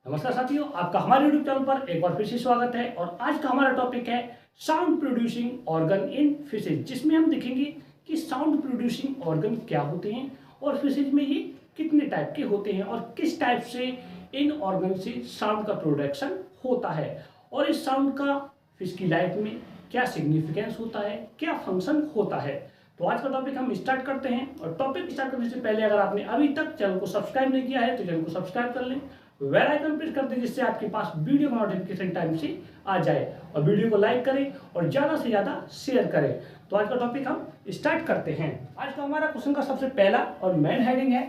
नमस्कार साथियों, आपका हमारे यूट्यूब चैनल पर एक बार फिर से स्वागत है। और आज का हमारा टॉपिक है sound producing organ in fishes, जिसमें हम देखेंगे कि साउंड प्रोड्यूसिंग ऑर्गन क्या होते हैं और फिशेज में ये कितने टाइप के होते हैं और किस टाइप से इन ऑर्गन से साउंड का प्रोडक्शन होता है और इस साउंड का फिश की लाइफ में क्या सिग्निफिकेंस होता है, क्या फंक्शन होता है। तो आज का टॉपिक हम स्टार्ट करते हैं। और टॉपिक स्टार्ट करने से पहले अगर आपने अभी तक चैनल को सब्सक्राइब नहीं किया है तो चैनल को सब्सक्राइब कर लें, बेल आइकन प्रेस कर दें जिससे आपके पास वीडियो का नोटिफिकेशन टाइम से आ जाए, और वीडियो को लाइक करें और ज़्यादा से ज़्यादा शेयर करें। तो आज का टॉपिक हम स्टार्ट करते हैं। आज का हमारा क्वेश्चन का सबसे पहला और मेन हेडिंग है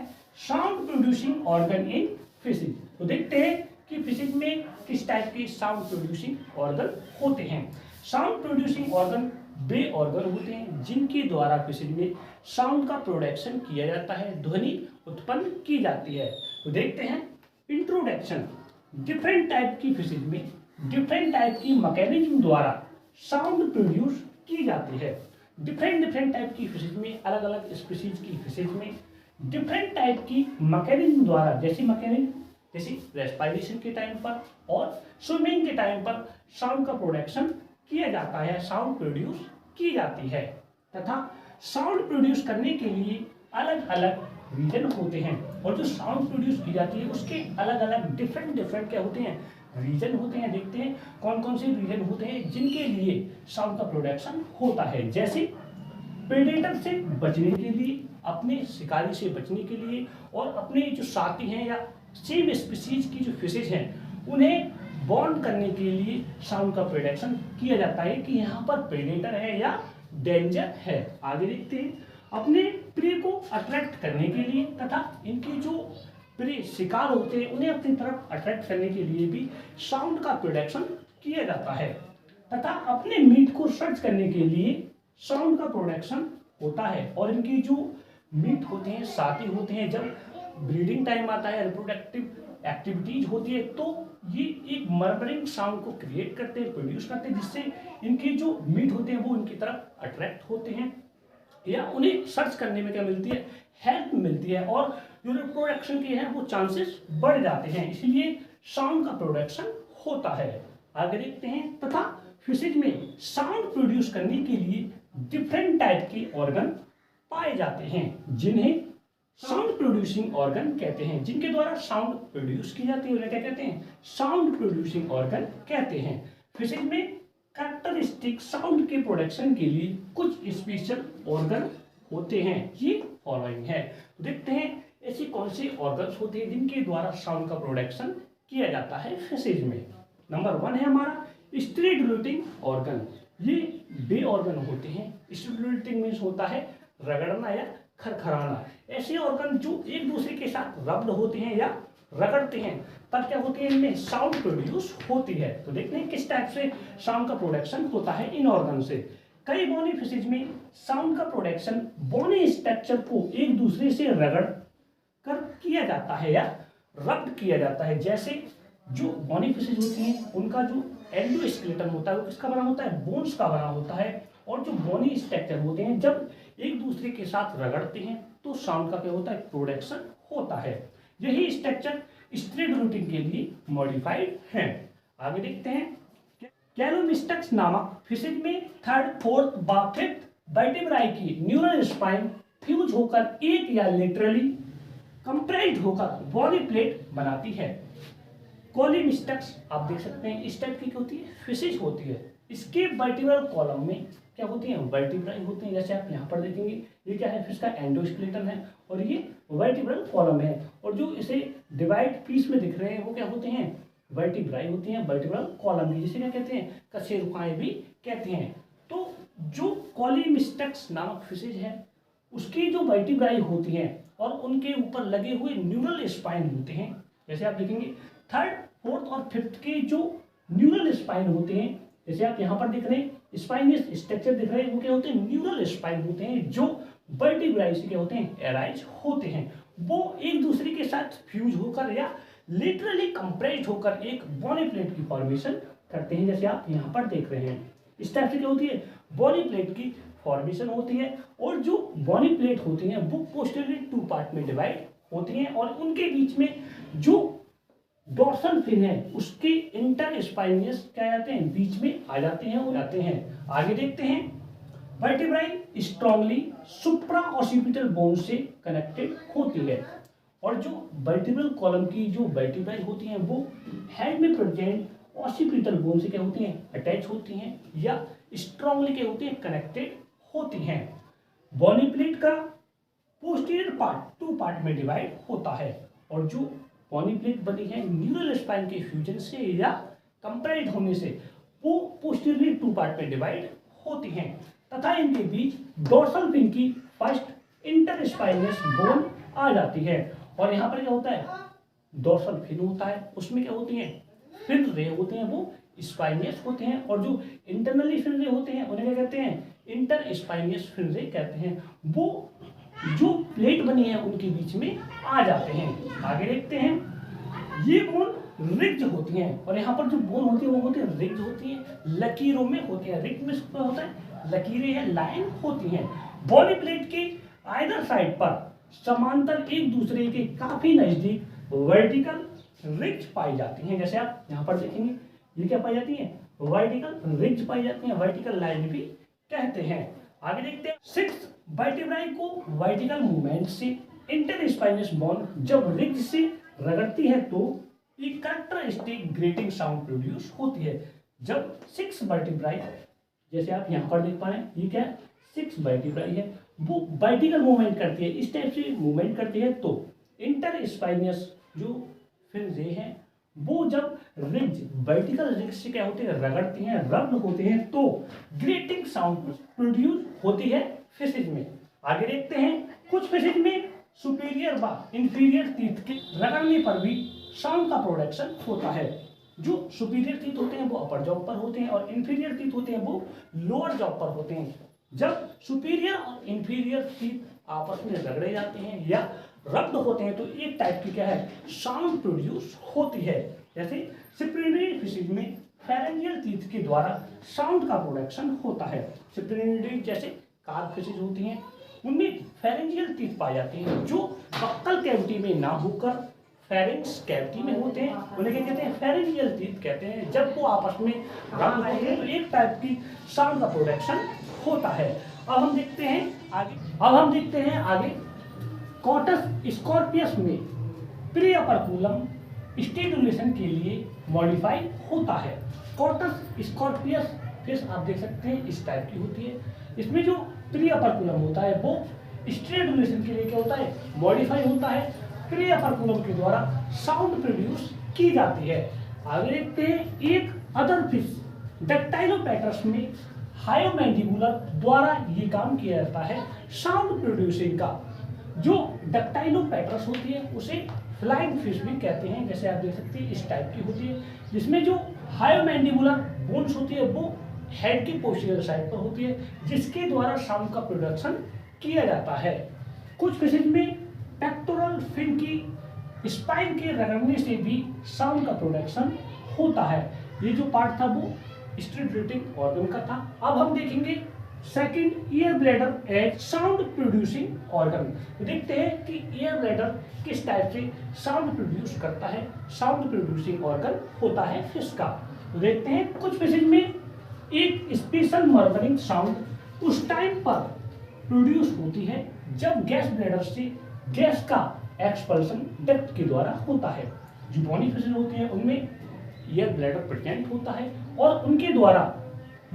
sound producing organ in fishes. तो देखते हैं कि फिशेज में किस टाइप के साउंड प्रोड्यूसिंग ऑर्गन होते हैं। साउंड प्रोड्यूसिंग ऑर्गन वे ऑर्गन होते हैं जिनके द्वारा फिशेज में साउंड का प्रोडक्शन किया जाता है, ध्वनि उत्पन्न की जाती है। तो देखते हैं इंट्रोडक्शन। डिफरेंट टाइप की फिशेज में डिफरेंट टाइप की मैकेनिज्म द्वारा साउंड प्रोड्यूस की जाती है। डिफरेंट टाइप की फिशेज में, अलग अलग स्पीशीज की फिशेज में डिफरेंट टाइप की मैकेनिज्म द्वारा, जैसे रेस्पिरेशन के टाइम पर और स्विमिंग के टाइम पर साउंड का प्रोडक्शन किया जाता है, साउंड प्रोड्यूस की जाती है। तथा साउंड प्रोड्यूस करने के लिए अलग अलग रीजन होते हैं और जो साउंड प्रोड्यूस की जाती है उसके अलग अलग डिफरेंट क्या होते हैं, रीजन होते हैं। देखते हैं कौन कौन से रीजन होते हैं जिनके लिए साउंड का प्रोडक्शन होता है। जैसे प्रेडेटर से बचने के लिए, अपने शिकारी से बचने के लिए, और अपने जो साथी हैं या सेम स्पीशीज की जो फिशेज हैं उन्हें बॉन्ड करने के लिए साउंड का प्रोडक्शन किया जाता है कि यहाँ पर प्रेडेटर है या डेंजर है। आगे देखते हैं अपने प्रे को अट्रैक्ट करने के लिए तथा इनकी जो प्रे शिकार होते हैं उन्हें अपनी तरफ अट्रैक्ट करने के लिए भी साउंड का प्रोडक्शन किया जाता है। तथा अपने मीट को सर्च करने के लिए साउंड का प्रोडक्शन होता है। और इनकी जो मीट होते हैं, साथी होते हैं, जब ब्रीडिंग टाइम आता है, रिप्रोडक्टिव एक्टिविटीज होती है, तो ये एक मर्मरिंग साउंड को क्रिएट करते हैं, प्रोड्यूस करते हैं, जिससे इनके जो मीट होते हैं वो इनकी तरफ अट्रैक्ट होते हैं या उन्हें सर्च करने में क्या मिलती है, हेल्प मिलती है, और जो रिप्रोडक्शन के हैं वो चांसेस बढ़ जाते हैं। इसलिए साउंड का प्रोडक्शन होता है। आगे देखते हैं तथा फिशेज में साउंड प्रोड्यूस करने के लिए डिफरेंट टाइप के ऑर्गन पाए जाते हैं जिन्हें साउंड प्रोड्यूसिंग ऑर्गन कहते हैं। जिनके द्वारा साउंड प्रोड्यूस की जाती है उन्हें क्या कहते हैं, साउंड प्रोड्यूसिंग ऑर्गन कहते हैं। फिशेज में कैरेक्टरिस्टिक साउंड के प्रोडक्शन के लिए कुछ स्पेशल ऑर्गन होते हैं, ये फॉलोइंग है। देखते हैं ऐसे कौन से ऑर्गन्स होते हैं जिनके द्वारा साउंड का प्रोडक्शन किया जाता है फिशेज में। नंबर 1 है हमारा स्टिमुलेटिंग ऑर्गन। ये वे ऑर्गन होते हैं। स्टिमुलेटिंग मीन्स होता है रगड़ना या खरखराना। ऐसे ऑर्गन जो एक दूसरे के साथ रब्ड होते हैं या रगड़ते हैं तब क्या होती है, इनमें साउंड प्रोड्यूस होती है। तो देखते हैं किस टाइप से साउंड का प्रोडक्शन होता है इन ऑर्गन से। कई बोनी फिशेज में साउंड का प्रोडक्शन बोनी स्ट्रक्चर को एक दूसरे से रगड़ कर किया जाता है या रब्ड किया जाता है। जैसे जो बोनी फिशेज होती हैं उनका जो एंडोस्केलेटन होता है वो किसका बना होता है, बोन्स का बना होता है। और जो बोनी स्ट्रक्चर होते हैं जब एक दूसरे के साथ रगड़ते हैं तो साउंड का क्या होता है, प्रोडक्शन होता है। यही स्ट्रक्चर स्ट्रेट रूटिंग के लिए मॉडिफाइड है। आगे देखते हैं कैलोमिस्टक्स नामक फिशेज में 3rd, 4th व 5th वर्टेब्राई की न्यूरल स्पाइन फ्यूज होकर एक या लेटरली कंप्रेस्ड होकर बॉडी प्लेट बनाती है। कोलिमिस्टक्स आप देख सकते हैं इस टाइप की होती है, फिशेज होती है। इसके वर्टिब्रल कॉलम में क्या होती हैं, वर्टिब्राई होते हैं। जैसे आप यहाँ पर देखेंगे ये क्या है, फिश का एंडोस्केलेटन है और ये वर्टिब्रल कॉलम है। और जो इसे डिवाइड पीस में दिख रहे हैं वो क्या होते हैं, वर्टिब्राई होती हैं, वर्टिब्रल कॉलम की, जिसे क्या कहते हैं, कशेरुकाएं भी कहते हैं। तो जो कोलिमिस्टक्स नामक फिशेज है उसकी जो वर्टिब्राई होती हैं और उनके ऊपर लगे हुए न्यूरल स्पाइन होते हैं। जैसे आप देखेंगे 3rd, 4th और 5th के जो न्यूरल स्पाइन होते हैं, जैसे आप यहाँ पर देख रहे हैं स्पाइनस स्ट्रक्चर दिख रहे हैं, वो क्या होते हैं, न्यूरल स्पाइन होते हैं जो वर्टिब्राई से क्या होते हैं, एराइज होते हैं। वो एक दूसरे के साथ फ्यूज होकर या लिटरली कंप्रेस्ड होकर एक बॉडी प्लेट की फॉर्मेशन करते हैं। जैसे आप यहाँ पर देख रहे हैं इस टाइप से क्या होती है, बॉडी प्लेट की फॉर्मेशन होती है। और जो बॉडी प्लेट होती है वो पोस्टेरियर 2 पार्ट में डिवाइड होती हैं और उनके बीच में जो डोर्सल फिन है उसके इंटर स्पाइनियस क्या जाते हैं, बीच में आ जाते हैं और जाते हैं। आगे देखते हैं, वर्टिब्राई स्ट्रांगली सुप्रा ऑसिपिटल बोन से कनेक्टेड होती है। और जो वर्टिब्रल कॉलम की जो वर्टिब्राई होती हैं वो हेड में प्रेजेंट ऑसिपिटल बोन से क्या होती हैं, अटैच होती हैं या स्ट्रांगली क्या होती हैं, कनेक्टेड होती हैं। बॉनी प्लेट का पोस्टीरियर पार्ट 2 पार्ट में डिवाइड होता है और जो बॉनी प्लेट बनी है न्यूरल स्पाइन के फ्यूजन से या कंप्रेस्ड होने से वो पोस्टीरियरली 2 पार्ट में डिवाइड होती हैं तथा इनके बीच डोर्सल फिन की फर्स्ट इंटर स्पाइनस बोन आ जाती है। और यहाँ पर क्या होता है, डोर्सल फिन होता है, उसमें क्या होती हैं, फिन रे होते हैं, वो स्पाइनियस होते हैं। और जो इंटरनली फिन रे होते हैं उन्हें क्या कहते हैं, इंटर स्पाइनियस फिन रे कहते हैं। वो जो प्लेट बनी है उनके बीच में आ जाते हैं। आगे देखते हैं, ये बोन रिग्ड होती हैं और यहाँ पर जो बोन होती है वो होती है रिग्ड होती है, लकीरों में होती है। रिग्ड में क्या होता है, लकीरें हैं, लाइन होती हैं। बॉडी प्लेट के आइदर साइड पर समांतर एक दूसरे के काफी नजदीक वर्टिकल रिग्ज पाई जाती हैं। जैसे आप यहाँ पर देखेंगे, ये क्या पाई जाती है, वर्टिकल रिग्ज पाई जाती हैं, वर्टिकल लाइन भी कहते हैं। आगे देखते हैं, 6 वर्टिब्राई को वर्टिकल मूवमेंट से इंटर स्पाइनस बोन जब रिग्ज से रगड़ती है तो एक कैरेक्टरिस्टिक ग्रेटिंग साउंड प्रोड्यूस होती है। जब 6 वर्टिब्राई, जैसे आप यहाँ पर देख पा रहे हैं, ये क्या है, 6 वर्टिब्राई है, वो वर्टिकल मूवमेंट करती है, इस टाइप से मूवमेंट करती है तो इंटर स्पाइनस जो फिन रे है वो जब रिग्ज वर्टिकल रिग्ज से क्या होते हैं, रगड़ती हैं, रब्ड होते हैं तो ग्रेटिंग साउंड प्रोड्यूस होती है फिशेज में। आगे देखते हैं, कुछ फिशेज में सुपीरियर व इंफीरियर टीथ के रगड़ने पर भी साउंड का प्रोडक्शन होता है। जो सुपीरियर टीथ होते हैं वो अपर जॉ पर होते हैं और इंफीरियर टीथ होते हैं वो लोअर जॉ पर होते हैं। जब सुपीरियर और इंफीरियर टीथ आपस में रगड़े जाते हैं या रब्ड होते हैं तो एक टाइप की क्या है, साउंड प्रोड्यूस होती है। जैसे सिप्रिनिडी फिशेज में फेरेंजियल टीथ के द्वारा साउंड का प्रोडक्शन होता है। सिप्रिनिडी जैसे कार्प फिशेज होती हैं उनमें फेरेंजियल टीथ पाए जाते हैं जो बक्कल कैविटी में ना होकर फेरिंक्स कैविटी में होते हैं, उन्हें क्या कहते हैं, फेरेंजियल टीथ कहते हैं। जब वो आपस में रब्ड होते हैं तो एक टाइप की साउंड का प्रोडक्शन होता है। अब हम देखते हैं आगे, कॉटस स्कॉर्पियस में प्री अपर्कुलम स्टिमुलेशन के लिए मॉडिफाई होता है। कॉटस स्कॉर्पियस फिश आप देख सकते हैं इस टाइप की होती है। इसमें जो प्री अपर्कुलम होता है वो स्टिमुलेशन के लिए क्या होता है, मॉडिफाई होता है, प्री अपर्कुलम के द्वारा साउंड प्रोड्यूस की जाती है। आगे देखते हैं, एक अदर फिश डक्टाइलोपैटरस में हायोमैंडिबुलर द्वारा ये काम किया जाता है साउंड प्रोड्यूसिंग का। जो डक्टाइलोपैटरस होती है उसे फ्लाइंग फिश भी कहते हैं। जैसे आप देख सकते हैं इस टाइप की होती है, जिसमें जो हायोमैंडिबुलर बोन्स होती है वो हेड की पोस्टीरियर साइड पर होती है, जिसके द्वारा साउंड का प्रोडक्शन किया जाता है। कुछ फिशेज में पेक्टोरल फिन की स्पाइन के रगड़ने से भी साउंड का प्रोडक्शन होता है। ये जो पार्ट था वो स्ट्रीट ऑर्गन का था। अब हम देखेंगे second, ear bladder as sound producing organ. देखते हैं कि ईयर ब्लैडर किस टाइप से साउंड प्रोड्यूस करता है, साउंड प्रोड्यूसिंग ऑर्गन होता है फिश का। तो देखते हैं, कुछ फिशेज में एक स्पेशल मर्मरिंग साउंड उस टाइम पर प्रोड्यूस होती है जब गैस ब्लैडर से गैस का एक्सपल्सन डक्ट के द्वारा होता है। जो बॉनी फिशेज होते हैं उनमें ईयर ब्लैडर प्रेजेंट होता है और उनके द्वारा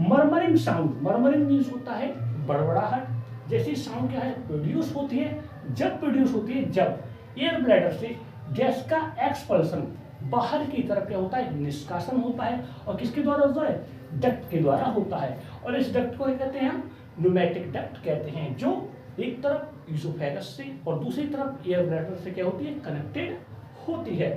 मर्मरिंग साउंड, मर्मरिंग मीन्स होता है बड़बड़ाहट, जैसी साउंड क्या है प्रोड्यूस होती है। जब प्रोड्यूस होती है जब एयर ब्लैडर से गैस का एक्सपल्सन बाहर की तरफ क्या होता है, निष्कासन होता है। और किसके द्वारा होता है, डक्ट के द्वारा होता है। और इस डक्ट को क्या कहते हैं, हम न्यूमेटिक डक्ट कहते हैं, जो एक तरफ ईसोफेगस से और दूसरी तरफ एयर ब्लैडर से क्या होती है, कनेक्टेड होती है।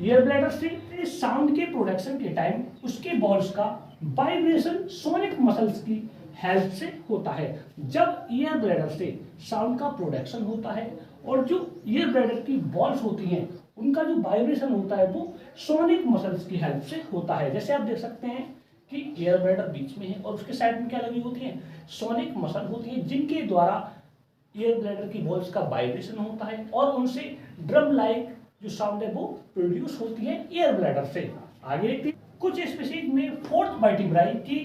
ईयर ब्लैडर से साउंड के प्रोडक्शन के टाइम उसके बॉल्स का वाइब्रेशन सोनिक मसल्स की हेल्प से होता है। जब ईयर ब्लैडर से साउंड का प्रोडक्शन होता है और जो ईयर ब्लैडर की बॉल्स होती हैं उनका जो वाइब्रेशन होता है वो सोनिक मसल्स की हेल्प से होता है। जैसे आप देख सकते हैं कि ईयर ब्लैडर बीच में है और उसके साइड में क्या लगी होती है, सोनिक मसल होती है, जिनके द्वारा ईयर ब्लैडर की बॉल्स का वाइब्रेशन होता है और उनसे ड्रम लाइक जो साउंड है वो प्रोड्यूस होती है एयर ब्लैडर से। आगे देखते हैं, कुछ स्पीशीज में फोर्थ वर्टिब्राई की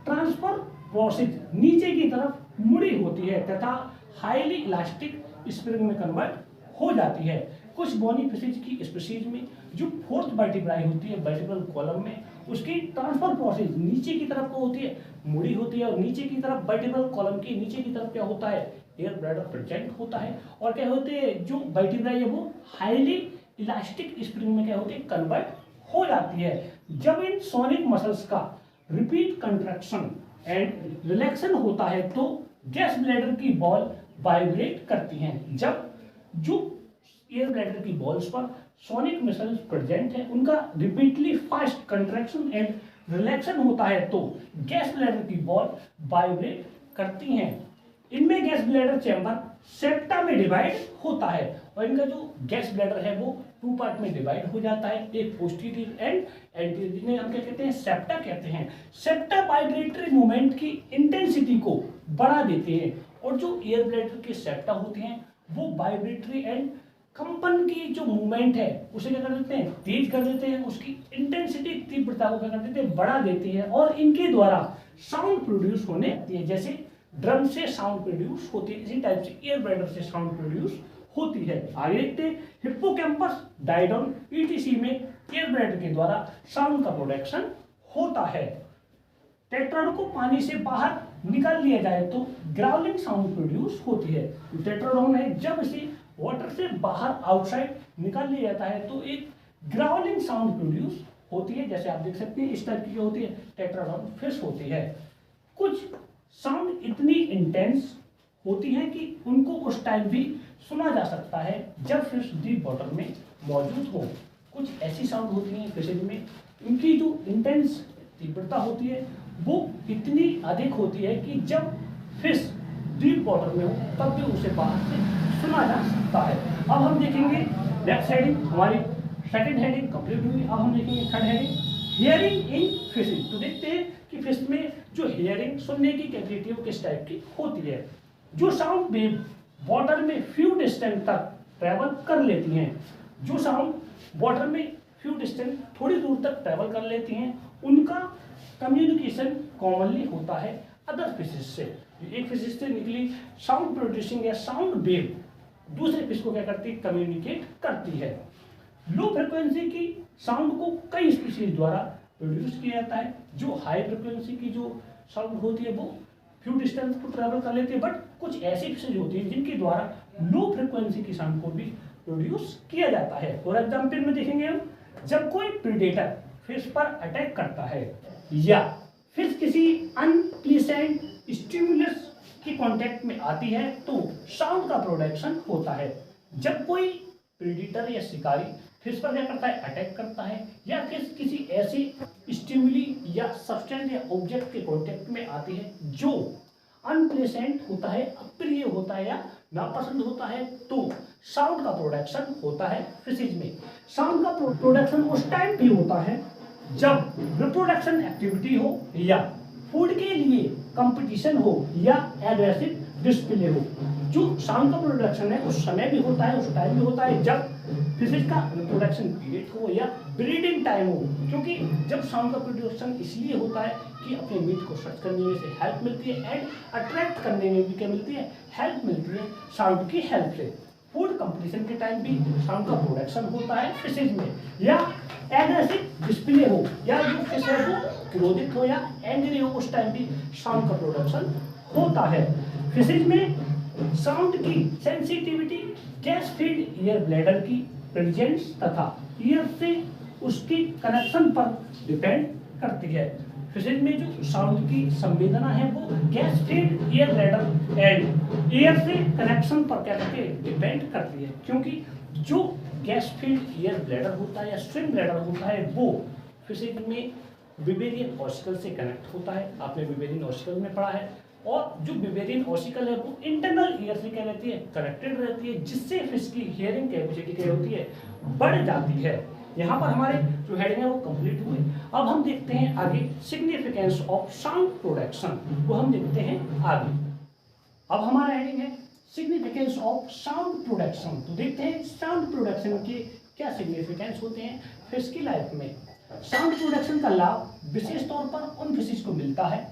ट्रांसफर प्रोसेस नीचे की तरफ मुड़ी होती है तथा हाईली इलास्टिक स्प्रिंग में कन्वर्ट हो जाती है। कुछ बोनी फिशेज की स्पीशीज में जो फोर्थ वर्टिब्राई होती है वर्टिब्रल कॉलम में, उसकी ट्रांसफर प्रोसेस नीचे की तरफ को होती है, मुड़ी होती है, और नीचे की तरफ वर्टिब्रल कॉलम की नीचे की तरफ क्या होता है, एयर ब्लैडर प्रेजेंट होता है। और क्या होते हैं, जो वर्टिब्राई है वो हाईली इलास्टिक स्प्रिंग में क्या होती है, कन्वर्ट हो जाती है। जब इन सोनिक मसल्स का रिपीट कंट्रैक्शन एंड रिलैक्शन होता है तो गैस ब्लैडर की बॉल वाइब्रेट करती हैं। जब जो एयर ब्लैडर की बॉल्स पर सोनिक मसल्स प्रेजेंट है, उनका रिपीटली फास्ट कंट्रैक्शन एंड रिलैक्शन होता है तो गैस ब्लैडर की बॉल वाइब्रेट करती हैं। इनमें गैस ब्लैडर चैम्बर सेप्टा में डिवाइड होता है और इनका जो गैस ब्लैडर है वो 2 पार्ट में डिवाइड हो जाता है, एक पोस्टीरियर एंड एंटीरियर, जिन्हें हम क्या कहते हैं, सेप्टा कहते हैं। सेप्टा वाइब्रेटरी मूवमेंट की इंटेंसिटी को बढ़ा देते हैं और जो एयर ब्लैडर के सेप्टा होते हैं वो वाइब्रेटरी एंड कंपन की जो मूवमेंट है उसे क्या कर देते हैं, तेज कर देते हैं, उसकी इंटेंसिटी तीव्रता को क्या कर देते हैं, बढ़ा देते हैं और इनके द्वारा साउंड प्रोड्यूस होने लगती है। जैसे ड्रम से साउंड प्रोड्यूस होती है, इसी टाइप से एयर ब्लैडर से साउंड प्रोड्यूस होती है। आगे देखते हैं, हिप्पोकैम्पस, डायडोन, ईटीसी में एयर ब्लैडर के द्वारा साउंड का प्रोडक्शन होता है। टेट्राडोन को पानी से बाहर निकाल लिया जाए तो ग्राउलिंग साउंड प्रोड्यूस होती है। टेट्राडोन है, जब इसे वाटर से बाहर आउटसाइड निकाल लिया जाता है तो एक ग्राउलिंग साउंड प्रोड्यूस होती है। जैसे आप देख सकते हैं इस टाइप की होती है, टेट्राडोन फिश होती है। कुछ साउंड इतनी इंटेंस होती है कि उनको उस टाइम भी सुना जा सकता है जब फिश डीप वाटर में मौजूद हो। कुछ ऐसी साउंड होती हैं फिशेज में, उनकी जो इंटेंस तीव्रता होती है वो इतनी अधिक होती है कि जब फिश डीप वाटर में हो तब भी उसे बाहर से सुना जा सकता है। अब हम देखेंगे नेक्स्ट हेडिंग, हमारी सेकंड हेडिंग कंप्लीट हुई। अब हम देखेंगे थर्ड हेडिंग, हियरिंग इन फिशिंग। तो देखते हैं कि फिश में जो हियरिंग, सुनने की कैपेसिटी वो किस टाइप की होती है। जो साउंड वेव वाटर में फ्यू डिस्टेंस तक ट्रेवल कर लेती हैं, जो साउंड वाटर में फ्यू डिस्टेंस थोड़ी दूर तक ट्रेवल कर लेती हैं, उनका कम्युनिकेशन कॉमनली होता है अदर फिशेज से। एक फिश से निकली साउंड प्रोड्यूसिंग या साउंड वेव दूसरे फिश को क्या करती है, कम्युनिकेट करती है। लो फ्रिक्वेंसी की साउंड को कई स्पीशीज द्वारा प्रोड्यूस किया जाता है। जो हाई फ्रिक्वेंसी की जो साउंड होती है वो फ्यू डिस्टेंस को ट्रेवल कर लेती है, बट कुछ ऐसी फिशेज होती है जिनके द्वारा लो फ्रिक्वेंसी की साउंड को भी प्रोड्यूस किया जाता है। फॉर एग्जाम्पल में देखेंगे हम, जब कोई प्रीडेटर फिश पर अटैक करता है या फिश किसी अनप्लीजेंट स्टिमुलस के कांटेक्ट में आती है तो साउंड का प्रोडक्शन होता है। जब कोई प्रीडेटर या शिकारी फिश पर क्या करता है, अटैक करता है, या फिश किसी ऐसे स्टिमुली या सब्सटेंस या ऑब्जेक्ट के कांटेक्ट में आती है जो अनप्लेसेंट होता है, अप्रिय होता है या नापसंद होता है, तो साउंड का प्रोडक्शन होता है फिशेज में। साउंड का प्रोडक्शन उस टाइम भी होता है जब रिप्रोडक्शन एक्टिविटी हो या फूड के लिए कंपटीशन हो या एग्रेसिव डिस्प्ले हो। जो साउंड का प्रोडक्शन है उस समय भी होता है, उस टाइम भी होता है जब फिशेज का रिप्रोडक्शन पीरियड हो या ब्रीडिंग टाइम हो। क्योंकि जब साउंड का प्रोडक्शन इसलिए होता है कि अपने मीट को सर्च करने में से हेल्प मिलती है एंड अट्रैक्ट करने में भी क्या मिलती है, हेल्प मिलती है साउंड की हेल्प से। फूड कंपटीशन के टाइम भी साउंड का प्रोडक्शन होता है फिशेज में, या एग्रेसिव डिस्प्ले हो या जो फिश है वो क्रोधित हो या एंग्री हो, उस टाइम भी साउंड का प्रोडक्शन होता है। फिशेज में साउंड की sensitivity gas field air bladder की प्रेजेंस तथा ईयर से उसकी कनेक्शन पर डिपेंड करती है। फिशेज में जो साउंड की संवेदना है वो gas field air bladder and air से कनेक्शन पर क्या करती है, डिपेंड करती है। क्योंकि जो गैस फील्ड एयर ब्लैडर होता है या स्विम ब्लैडर होता है वो फिशेज में विवेरियन ऑसिकल से कनेक्ट होता है। आपने विवेरियन ऑसिकल में पढ़ा है। और जो विवेरियन ऑसिकल है वो इंटरनल ईयर से क्या रहती है, कनेक्टेड रहती है, जिससे फिश की हियरिंग कैपेसिटी क्या होती है, बढ़ जाती है। यहाँ पर हमारे जो हेडिंग है वो कंप्लीट हुई। अब हम देखते हैं आगे सिग्निफिकेंस ऑफ साउंड प्रोडक्शन, वो हम देखते हैं आगे। अब हमारा हेडिंग है सिग्निफिकेंस ऑफ साउंड प्रोडक्शन। तो देखते हैं साउंड प्रोडक्शन के क्या सिग्निफिकेंस होते हैं फिश की लाइफ में। साउंड प्रोडक्शन का लाभ विशेष तौर पर उन फिशेज को मिलता है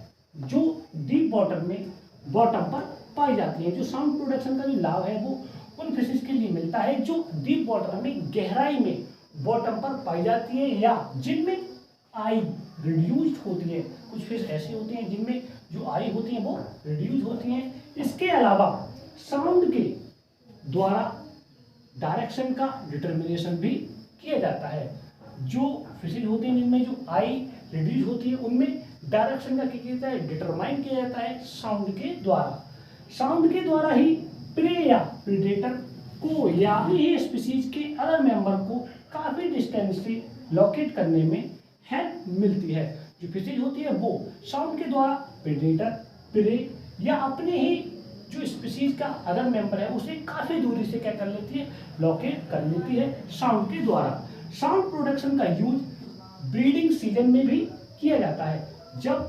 जो डीप वाटर में बॉटम पर पाई जाती है। जो साउंड प्रोडक्शन का जो लाभ है वो उन फिशेज के लिए मिलता है जो डीप वाटर में गहराई में बॉटम पर पाई जाती है या जिनमें आई रिड्यूस्ड होती है। कुछ फिश ऐसे होते हैं जिनमें जो आई होती है वो रिड्यूस होती हैं। इसके अलावा साउंड के द्वारा डायरेक्शन का डिटर्मिनेशन भी किया जाता है। जो फिशेज होते हैं जिनमें जो आई रिड्यूस होती है उनमें डायरेक्शन का क्या किया जाता है, डिटरमाइन किया जाता है साउंड के द्वारा। साउंड के द्वारा ही प्रे या प्रेडेटर को या ही स्पीसीज के अदर मेंबर को काफी डिस्टेंस से लोकेट करने में हेल्प मिलती है। जो फिशेज होती है वो साउंड के द्वारा प्रेडेटर, प्रे या अपने ही जो स्पीसीज का अदर मेंबर है उसे काफी दूरी से क्या कर लेती है, लोकेट कर लेती है साउंड के द्वारा। साउंड प्रोडक्शन का यूज ब्रीडिंग सीजन में भी किया जाता है। जब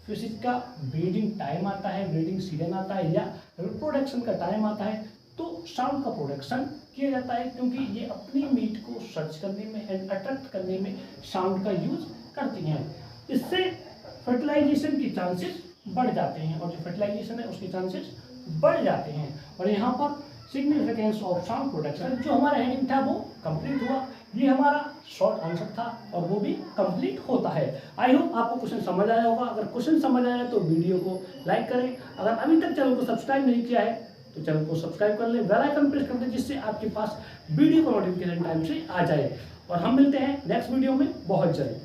फिशेज का ब्रीडिंग टाइम आता है, ब्रीडिंग सीजन आता है या रिप्रोडक्शन का टाइम आता है तो साउंड का प्रोडक्शन किया जाता है, क्योंकि ये अपनी मीट को सर्च करने में एंड अट्रैक्ट करने में साउंड का यूज करती हैं। इससे फर्टिलाइजेशन के चांसेस बढ़ जाते हैं और जो फर्टिलाइजेशन है उसके चांसेस बढ़ जाते हैं। और यहाँ पर सिग्निफिकेंस ऑफ साउंड प्रोडक्शन जो हमारा हेडिंग था वो कंप्लीट हुआ। ये हमारा शॉर्ट आंसर था और वो भी कंप्लीट होता है। आई होप आपको क्वेश्चन समझ आया होगा। अगर क्वेश्चन समझ आया तो वीडियो को लाइक करें। अगर अभी तक चैनल को सब्सक्राइब नहीं किया है तो चैनल को सब्सक्राइब कर लें, बेल आइकन प्रेस कर दें जिससे आपके पास वीडियो का नोटिफिकेशन टाइम से आ जाए। और हम मिलते हैं नेक्स्ट वीडियो में बहुत जल्द।